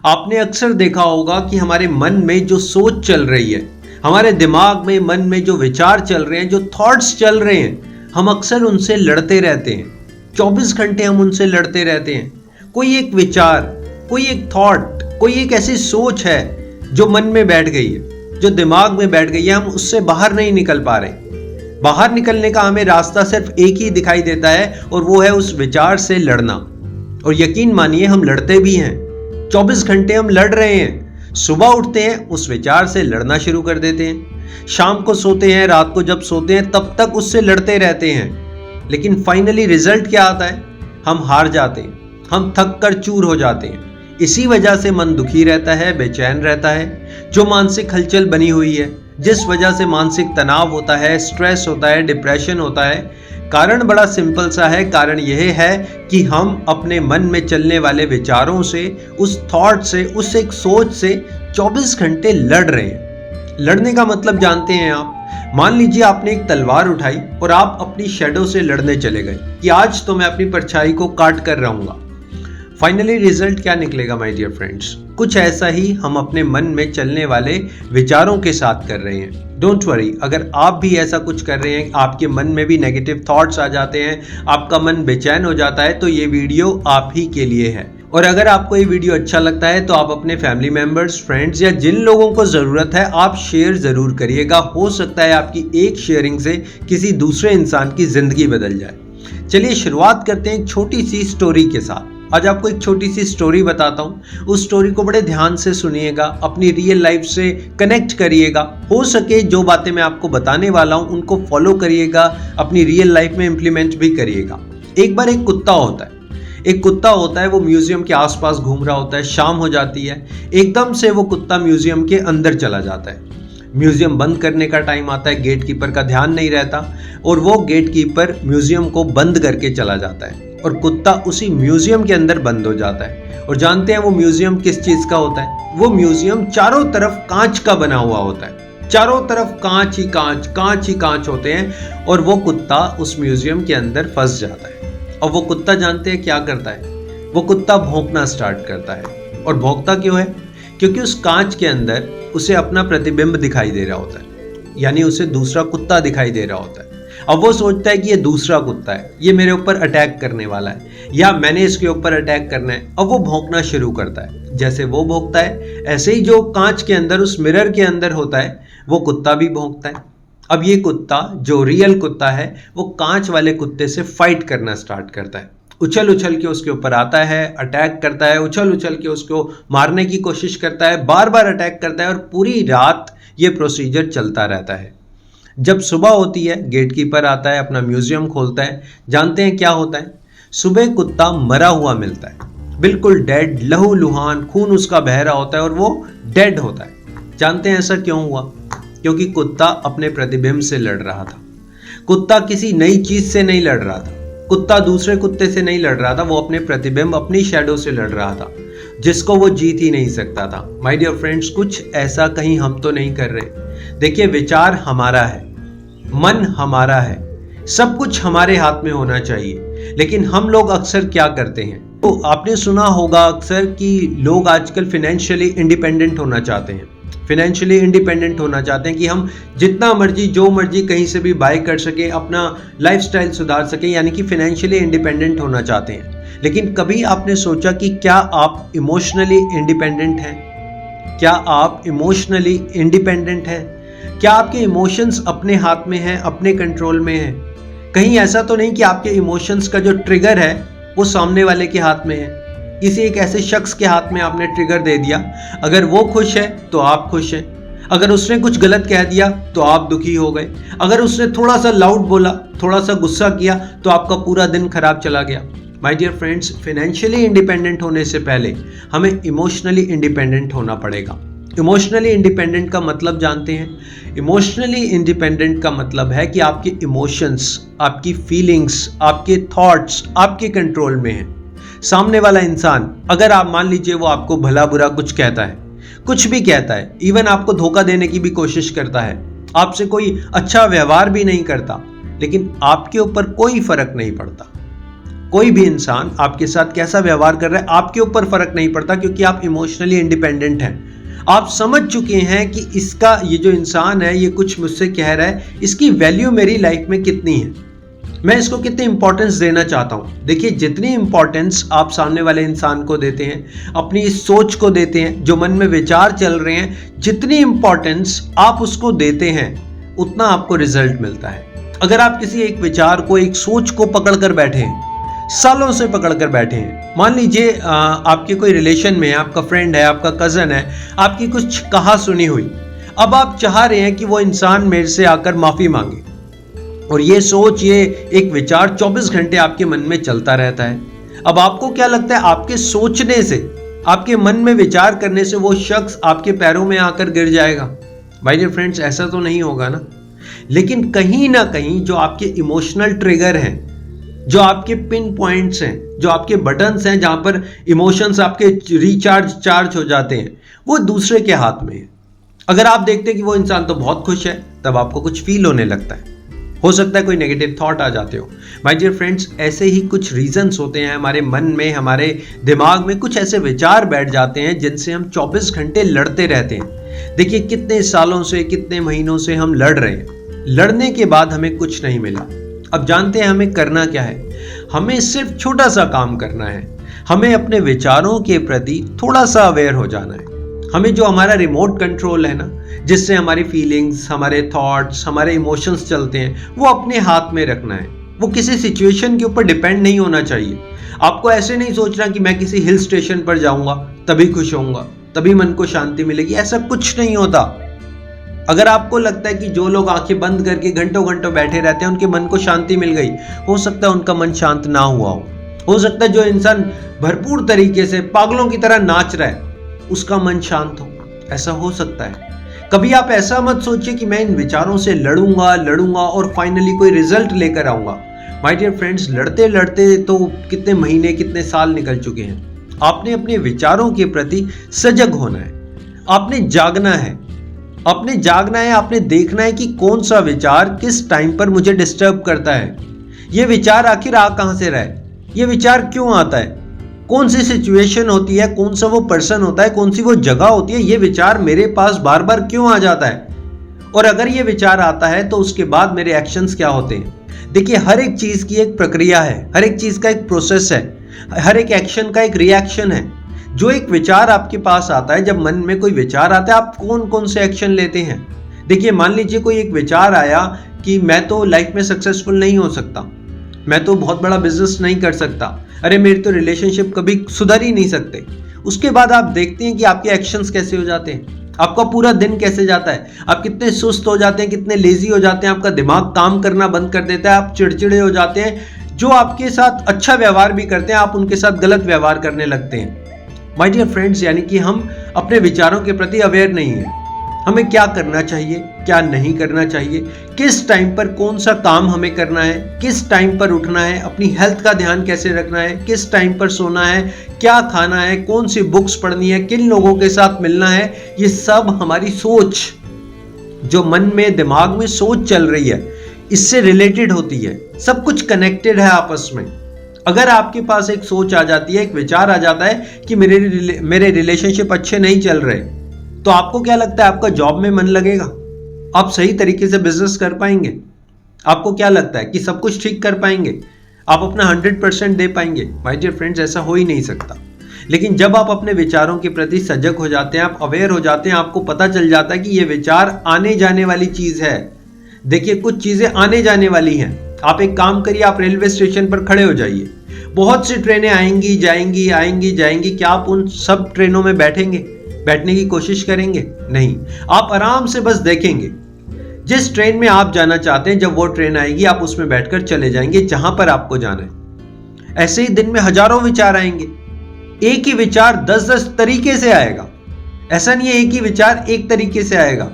आपने अक्सर देखा होगा कि हमारे मन में जो सोच चल रही है, हमारे दिमाग में मन में जो विचार चल रहे हैं, जो थॉट्स चल रहे हैं, हम अक्सर उनसे लड़ते रहते हैं। 24 घंटे हम उनसे लड़ते रहते हैं। कोई एक विचार, कोई एक थॉट, कोई एक ऐसी सोच है जो मन में बैठ गई है, जो दिमाग में बैठ गई है, हम उससे बाहर नहीं निकल पा रहे। बाहर निकलने का हमें रास्ता सिर्फ एक ही दिखाई देता है और वो है उस विचार से लड़ना। और यकीन मानिए हम लड़ते भी हैं। 24 घंटे हम लड़ रहे हैं। सुबह उठते हैं, उस विचार से लड़ना शुरू कर देते हैं। शाम को सोते हैं, रात को जब सोते हैं तब तक उससे लड़ते रहते हैं। लेकिन फाइनली रिजल्ट क्या आता है? हम हार जाते हैं, हम थक कर चूर हो जाते हैं। इसी वजह से मन दुखी रहता है, बेचैन रहता है। जो मानसिक हलचल बनी हुई है, जिस वजह से मानसिक तनाव होता है, स्ट्रेस होता है, डिप्रेशन होता है, कारण बड़ा सिंपल सा है। कारण यह है कि हम अपने मन में चलने वाले विचारों से, उस थॉट से, उस एक सोच से 24 घंटे लड़ रहे हैं। लड़ने का मतलब जानते हैं आप? मान लीजिए आपने एक तलवार उठाई और आप अपनी शैडो से लड़ने चले गए कि आज तो मैं अपनी परछाई को काट कर रहूंगा। फाइनली रिजल्ट क्या निकलेगा माय डियर फ्रेंड्स? कुछ ऐसा ही हम अपने मन में चलने वाले विचारों के साथ कर रहे हैं। डोंट वरी, अगर आप भी ऐसा कुछ कर रहे हैं, आपके मन में भी नेगेटिव थॉट्स आ जाते हैं, आपका मन बेचैन हो जाता है, तो ये वीडियो आप ही के लिए है। और अगर आपको ये वीडियो अच्छा लगता है तो आप अपने फैमिली मेंबर्स, फ्रेंड्स या जिन लोगों को ज़रूरत है आप शेयर ज़रूर करिएगा। हो सकता है आपकी एक शेयरिंग से किसी दूसरे इंसान की ज़िंदगी बदल जाए। चलिए शुरुआत करते हैं एक छोटी सी स्टोरी के साथ। आज आपको एक छोटी सी स्टोरी बताता हूँ। उस स्टोरी को बड़े ध्यान से सुनिएगा, अपनी रियल लाइफ से कनेक्ट करिएगा। हो सके जो बातें मैं आपको बताने वाला हूँ उनको फॉलो करिएगा, अपनी रियल लाइफ में इम्प्लीमेंट भी करिएगा। एक बार एक कुत्ता होता है, वो म्यूजियम के आसपास घूम रहा होता है। शाम हो जाती है, एकदम से वो कुत्ता म्यूजियम के अंदर चला जाता है। म्यूजियम बंद करने का टाइम आता है, गेट कीपर का ध्यान नहीं रहता और वो गेट कीपर म्यूजियम को बंद करके चला जाता है और कुत्ता उसी म्यूजियम के अंदर बंद हो जाता है। और जानते हैं वो म्यूजियम किस चीज का होता है? वो म्यूजियम चारों तरफ कांच का बना हुआ होता है। चारों तरफ कांच ही कांच होते हैं और वो कुत्ता उस म्यूजियम के अंदर फंस जाता है। और वो कुत्ता जानते हैं क्या करता है? वो कुत्ता भौंकना स्टार्ट करता है। और भौंकता क्यों है? क्योंकि उस कांच के अंदर उसे अपना प्रतिबिंब दिखाई दे रहा होता है, यानी उसे दूसरा कुत्ता दिखाई दे रहा होता है। अब वो सोचता है कि ये दूसरा कुत्ता है, ये मेरे ऊपर अटैक करने वाला है या मैंने इसके ऊपर अटैक करना है। अब वो भौंकना शुरू करता है। जैसे वो भौंकता है, ऐसे ही जो कांच के अंदर, उस मिरर के अंदर होता है, वो कुत्ता भी भौंकता है। अब ये कुत्ता, जो रियल कुत्ता है, वो कांच वाले कुत्ते से फाइट करना स्टार्ट करता है। उछल उछल के उसके ऊपर आता है, अटैक करता है, उछल उछल के उसको मारने की कोशिश करता है, बार बार अटैक करता है और पूरी रात ये प्रोसीजर चलता रहता है। जब सुबह होती है, गेट कीपर आता है, अपना म्यूजियम खोलता है। जानते हैं क्या होता है? सुबह कुत्ता मरा हुआ मिलता है, बिल्कुल डेड, लहूलुहान, खून उसका बह रहा होता है और वो डेड होता है। जानते हैं ऐसा क्यों हुआ? क्योंकि कुत्ता अपने प्रतिबिंब से लड़ रहा था। कुत्ता किसी नई चीज से नहीं लड़ रहा था, कुत्ता दूसरे कुत्ते से नहीं लड़ रहा था, वो अपने प्रतिबिंब, अपनी शैडो से लड़ रहा था, जिसको वो जीत ही नहीं सकता था। माय डियर फ्रेंड्स, कुछ ऐसा कहीं हम तो नहीं कर रहे। देखिए, विचार हमारा है, मन हमारा है, सब कुछ हमारे हाथ में होना चाहिए। लेकिन हम लोग अक्सर क्या करते हैं? तो आपने सुना होगा अक्सर कि लोग आजकल फाइनेंशियली इंडिपेंडेंट होना चाहते हैं। फाइनेंशियली इंडिपेंडेंट होना चाहते हैं कि हम जितना मर्जी, जो मर्जी कहीं से भी बाय कर सके, अपना लाइफस्टाइल सुधार सके, यानी कि फाइनेंशियली इंडिपेंडेंट होना चाहते हैं। लेकिन कभी आपने सोचा कि क्या आप इमोशनली इंडिपेंडेंट हैं? क्या आप इमोशनली इंडिपेंडेंट हैं? क्या आपके इमोशंस अपने हाथ में हैं, अपने कंट्रोल में हैं? कहीं ऐसा तो नहीं कि आपके इमोशंस का जो ट्रिगर है वो सामने वाले के हाथ में है, किसी एक ऐसे शख्स के हाथ में आपने ट्रिगर दे दिया। अगर वो खुश है तो आप खुश हैं, अगर उसने कुछ गलत कह दिया तो आप दुखी हो गए, अगर उसने थोड़ा सा लाउड बोला, थोड़ा सा गुस्सा किया तो आपका पूरा दिन खराब चला गया। My dear friends, financially independent होने से पहले हमें इमोशनली इंडिपेंडेंट होना पड़ेगा। इमोशनली इंडिपेंडेंट का मतलब जानते हैं? इमोशनली इंडिपेंडेंट का मतलब है कि आपके इमोशंस, आपकी फीलिंग्स, आपके थॉट्स आपके कंट्रोल में हैं। सामने वाला इंसान, अगर आप मान लीजिए वो आपको भला बुरा कुछ कहता है, कुछ भी कहता है, इवन आपको धोखा देने की भी कोशिश करता है, आपसे कोई अच्छा व्यवहार भी नहीं करता, लेकिन आपके ऊपर कोई फर्क नहीं पड़ता। कोई भी इंसान आपके साथ कैसा व्यवहार कर रहा है आपके ऊपर फर्क नहीं पड़ता, क्योंकि आप इमोशनली इंडिपेंडेंट हैं। आप समझ चुके हैं कि इसका, ये जो इंसान है ये कुछ मुझसे कह रहा है, इसकी वैल्यू मेरी लाइफ में कितनी है, मैं इसको कितनी इंपॉर्टेंस देना चाहता हूं। देखिए, जितनी इंपॉर्टेंस आप सामने वाले इंसान को देते हैं, अपनी इस सोच को देते हैं, जो मन में विचार चल रहे हैं, जितनी इंपॉर्टेंस आप उसको देते हैं उतना आपको रिजल्ट मिलता है। अगर आप किसी एक विचार को, एक सोच को पकड़ कर बैठे हैं, सालों से पकड़ कर बैठे हैं, मान लीजिए आपके कोई रिलेशन में है, आपका फ्रेंड है, आपका कजन है, आपकी कुछ कहा सुनी हुई, अब आप चाह रहे हैं कि वो इंसान मेरे से आकर माफी मांगे, और ये सोच, ये एक विचार 24 घंटे आपके मन में चलता रहता है। अब आपको क्या लगता है, आपके सोचने से, आपके मन में विचार करने से वो शख्स आपके पैरों में आकर गिर जाएगा? माय डियर फ्रेंड्स, ऐसा तो नहीं होगा ना। लेकिन कहीं ना कहीं जो आपके इमोशनल ट्रिगर हैं, जो आपके पिन पॉइंट्स हैं, जो आपके बटन्स हैं, जहां पर इमोशंस आपके चार्ज हो जाते हैं, वो दूसरे के हाथ में है। अगर आप देखते हैं कि वो इंसान तो बहुत खुश है, तब आपको कुछ फील होने लगता है, हो सकता है कोई नेगेटिव थॉट आ जाते हो। माय डियर फ्रेंड्स, ऐसे ही कुछ रीजंस होते हैं हमारे मन में, हमारे दिमाग में कुछ ऐसे विचार बैठ जाते हैं जिनसे हम 24 घंटे लड़ते रहते हैं। देखिए, कितने सालों से, कितने महीनों से हम लड़ रहे हैं, लड़ने के बाद हमें कुछ नहीं मिला। अब जानते हैं हमें करना क्या है? हमें सिर्फ छोटा सा काम करना है। हमें अपने विचारों के प्रति थोड़ा सा अवेयर हो जाना है। हमें जो हमारा रिमोट कंट्रोल है ना, जिससे हमारी फीलिंग्स, हमारे थॉट्स, हमारे इमोशंस चलते हैं, वो अपने हाथ में रखना है। वो किसी सिचुएशन के ऊपर डिपेंड नहीं होना चाहिए। आपको ऐसे नहीं सोचना कि मैं किसी हिल स्टेशन पर जाऊंगा तभी खुश होऊंगा, तभी मन को शांति मिलेगी। ऐसा कुछ नहीं होता। अगर आपको लगता है कि जो लोग आंखें बंद करके घंटों घंटों बैठे रहते हैं उनके मन को शांति मिल गई, हो सकता है उनका मन शांत ना हुआ हो सकता है जो इंसान भरपूर तरीके से पागलों की तरह नाच रहा है उसका मन शांत हो, ऐसा हो सकता है। कभी आप ऐसा मत सोचिए कि मैं इन विचारों से लड़ूंगा और फाइनली कोई रिजल्ट लेकर आऊंगा। माय डियर फ्रेंड्स, लड़ते लड़ते तो कितने महीने, कितने साल निकल चुके हैं। आपने अपने विचारों के प्रति सजग होना है, आपने जागना है, आपने देखना है कि कौन सा विचार किस टाइम पर मुझे डिस्टर्ब करता है। ये विचार आखिर आ कहां से रहा है, ये विचार क्यों आता है, कौन सी सिचुएशन होती है, कौन सा वो पर्सन होता है, कौन सी वो जगह होती है, ये विचार मेरे पास बार बार क्यों आ जाता है, और अगर ये विचार आता है तो उसके बाद मेरे एक्शंस क्या होते हैं। देखिए, हर एक चीज की एक प्रक्रिया है, हर एक चीज का एक प्रोसेस है, हर एक एक्शन का एक रिएक्शन है। जो एक विचार आपके पास आता है, जब मन में कोई विचार आता है, आप कौन कौन से एक्शन लेते हैं। देखिए, मान लीजिए कोई एक विचार आया कि मैं तो लाइफ में सक्सेसफुल नहीं हो सकता, मैं तो बहुत बड़ा बिजनेस नहीं कर सकता, अरे मेरी तो रिलेशनशिप कभी सुधर ही नहीं सकते। उसके बाद आप देखते हैं कि आपके एक्शंस कैसे हो जाते हैं, आपका पूरा दिन कैसे जाता है, आप कितने सुस्त हो जाते हैं, कितने लेजी हो जाते हैं, आपका दिमाग काम करना बंद कर देता है, आप चिड़चिड़े हो जाते हैं। जो आपके साथ अच्छा व्यवहार भी करते हैं, आप उनके साथ गलत व्यवहार करने लगते हैं। माय डियर फ्रेंड्स, यानी कि हम अपने विचारों के प्रति अवेयर नहीं है। हमें क्या करना चाहिए, क्या नहीं करना चाहिए, किस टाइम पर कौन सा काम हमें करना है, किस टाइम पर उठना है, अपनी हेल्थ का ध्यान कैसे रखना है, किस टाइम पर सोना है, क्या खाना है, कौन सी बुक्स पढ़नी है, किन लोगों के साथ मिलना है, ये सब हमारी सोच, जो मन में, दिमाग में सोच चल रही है, इससे रिलेटेड होती है। सब कुछ कनेक्टेड है आपस में। अगर आपके पास एक सोच आ जाती है, एक विचार आ जाता है कि मेरे रिलेशनशिप अच्छे नहीं चल रहे, तो आपको क्या लगता है, आपका जॉब में मन लगेगा, आप सही तरीके से बिजनेस कर पाएंगे, आपको क्या लगता है कि सब कुछ ठीक कर पाएंगे, आप अपना 100% दे पाएंगे? माय डियर फ्रेंड्स, ऐसा हो ही नहीं सकता। लेकिन जब आप अपने विचारों के प्रति सजग हो जाते हैं, आप अवेयर हो जाते हैं, आपको पता चल जाता है कि ये विचार आने जाने वाली चीज है। देखिए, कुछ चीजें आने जाने वाली हैं। आप एक काम करिए, आप रेलवे स्टेशन पर खड़े हो जाइए, बहुत सी ट्रेनें आएंगी जाएंगी, क्या आप उन सब ट्रेनों में बैठने की कोशिश करेंगे? नहीं। आप आराम से बस देखेंगे, जिस ट्रेन में आप जाना चाहते हैं, जब वो ट्रेन आएगी आप उसमें बैठकर चले जाएंगे जहां पर आपको जाना है। ऐसे ही दिन में हजारों विचार आएंगे, एक ही विचार 10-10 तरीके से आएगा। ऐसा नहीं है एक ही विचार एक तरीके से आएगा,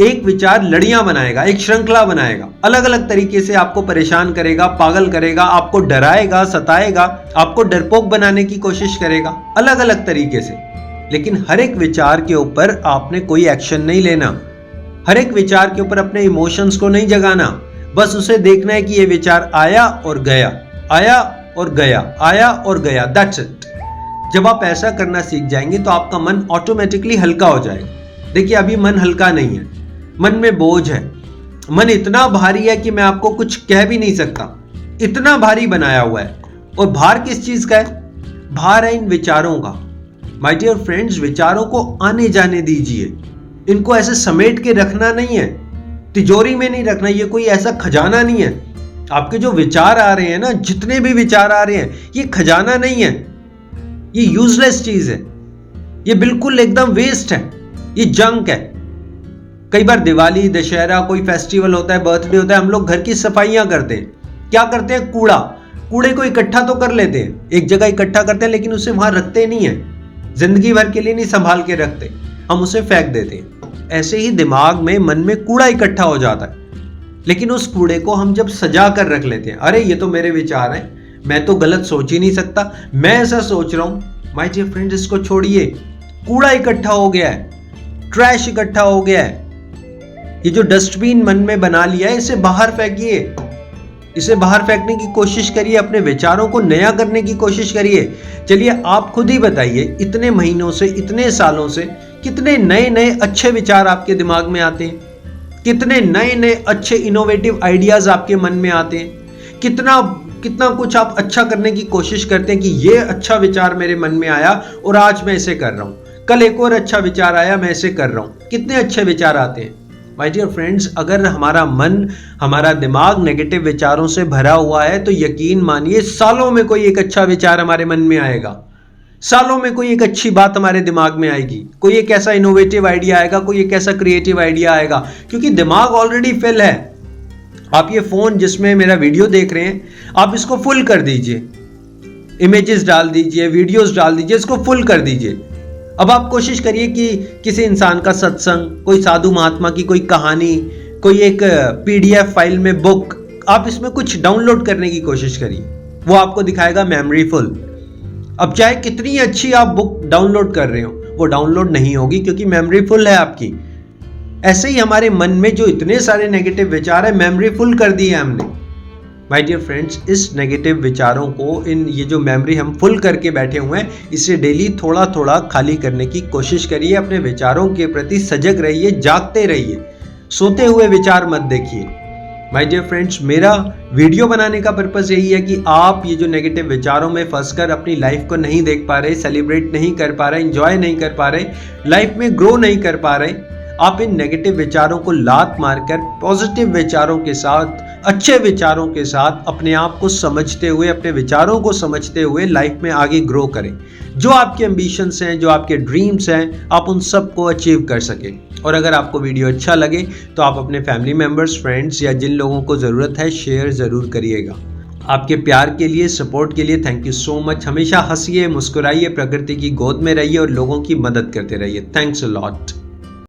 एक विचार लड़ियां बनाएगा, एक श्रृंखला बनाएगा, अलग अलग तरीके से आपको परेशान करेगा, पागल करेगा, आपको डराएगा, सताएगा, आपको डरपोक बनाने की कोशिश करेगा, अलग अलग तरीके से। लेकिन हर एक विचार के ऊपर आपने कोई एक्शन नहीं लेना, हर एक विचार के ऊपर अपने इमोशंस को नहीं जगाना, बस उसे देखना है कि ये विचार आया और गया, आया और गया, आया और गया, दैट्स इट। जब आप ऐसा करना सीख जाएंगे तो आपका मन ऑटोमेटिकली हल्का हो जाएगा। देखिए अभी मन हल्का नहीं है, मन में बोझ है, मन इतना भारी है कि मैं आपको कुछ कह भी नहीं सकता, इतना भारी बनाया हुआ है। और भार किस चीज का है? भार है इन विचारों का। माय डियर फ्रेंड्स, विचारों को आने जाने दीजिए, इनको ऐसे समेट के रखना नहीं है, तिजोरी में नहीं रखना, ये कोई ऐसा खजाना नहीं है। आपके जो विचार आ रहे हैं ना, जितने भी विचार आ रहे हैं, ये खजाना नहीं है, ये यूजलेस चीज है, ये बिल्कुल एकदम वेस्ट है, ये जंक है। कई बार दिवाली, दशहरा, कोई फेस्टिवल होता है, बर्थडे होता है, हम लोग घर की सफाइयां करते हैं, क्या करते हैं? कूड़े को इकट्ठा तो कर लेते हैं, एक जगह इकट्ठा करते हैं, लेकिन उसे वहां रखते नहीं है, जिंदगी भर के लिए नहीं संभाल के रखते, हम उसे फेंक देते हैं। ऐसे ही दिमाग में, मन में कूड़ा इकट्ठा हो जाता है, लेकिन उस कूड़े को हम जब सजा कर रख लेते हैं, अरे ये तो मेरे विचार हैं, मैं तो गलत सोच ही नहीं सकता, मैं ऐसा सोच रहा हूं। माय डियर फ्रेंड्स, इसको छोड़िए, कूड़ा इकट्ठा हो गया है, ट्रैश इकट्ठा हो गया है, ये जो डस्टबिन मन में बना लिया है, इसे बाहर फेंकिए, इसे बाहर फेंकने की कोशिश करिए, अपने विचारों को नया करने की कोशिश करिए। चलिए आप खुद ही बताइए, इतने महीनों से, इतने सालों से कितने नए नए अच्छे विचार आपके दिमाग में आते हैं, कितने नए नए अच्छे इनोवेटिव आइडियाज आपके मन में आते हैं, कितना कितना कुछ आप अच्छा करने की कोशिश करते हैं कि ये अच्छा विचार मेरे मन में आया और आज मैं इसे कर रहा हूं, कल एक और अच्छा विचार आया, मैं इसे कर रहा हूं। कितने अच्छे विचार आते हैं। माय डियर फ्रेंड्स, अगर हमारा मन, हमारा दिमाग नेगेटिव विचारों से भरा हुआ है तो यकीन मानिए सालों में कोई एक अच्छा विचार हमारे मन में आएगा, सालों में कोई एक अच्छी बात हमारे दिमाग में आएगी, कोई एक ऐसा इनोवेटिव आइडिया आएगा, कोई एक ऐसा क्रिएटिव आइडिया आएगा, क्योंकि दिमाग ऑलरेडी फिल है। आप ये फोन जिसमें मेरा वीडियो देख रहे हैं, आप इसको फुल कर दीजिए, इमेजेस डाल दीजिए, वीडियोस डाल दीजिए, इसको फुल कर दीजिए। अब आप कोशिश करिए कि किसी इंसान का सत्संग, कोई साधु महात्मा की कोई कहानी, कोई एक PDF फाइल में बुक, आप इसमें कुछ डाउनलोड करने की कोशिश करिए, वो आपको दिखाएगा मेमोरी फुल। अब चाहे कितनी अच्छी आप बुक डाउनलोड कर रहे हो, वो डाउनलोड नहीं होगी क्योंकि मेमोरी फुल है आपकी। ऐसे ही हमारे मन में जो इतने सारे नेगेटिव विचार है, मेमोरी फुल कर दी है हमने। माय डियर फ्रेंड्स, इस नेगेटिव विचारों को, ये जो मेमोरी हम फुल करके बैठे हुए हैं, इसे डेली थोड़ा थोड़ा खाली करने की कोशिश करिए। अपने विचारों के प्रति सजग रहिए, जागते रहिए, सोते हुए विचार मत देखिए। माय डियर फ्रेंड्स, मेरा वीडियो बनाने का पर्पस यही है कि आप ये जो नेगेटिव विचारों में फंसकर अपनी लाइफ को नहीं देख पा रहे, सेलिब्रेट नहीं कर पा रहे, एंजॉय नहीं कर पा रहे, लाइफ में ग्रो नहीं कर पा रहे, आप इन नेगेटिव विचारों को लात मारकर पॉजिटिव विचारों के साथ, अच्छे विचारों के साथ अपने आप को समझते हुए, अपने विचारों को समझते हुए लाइफ में आगे ग्रो करें। जो आपके एम्बिशंस हैं, जो आपके ड्रीम्स हैं, आप उन सब को अचीव कर सकें। और अगर आपको वीडियो अच्छा लगे तो आप अपने फैमिली मेम्बर्स, फ्रेंड्स या जिन लोगों को ज़रूरत है, शेयर ज़रूर करिएगा। आपके प्यार के लिए, सपोर्ट के लिए थैंक यू सो मच। हमेशा हंसिए, मुस्कुराइए, प्रकृति की गोद में रहिए और लोगों की मदद करते रहिए। Thanks a lot.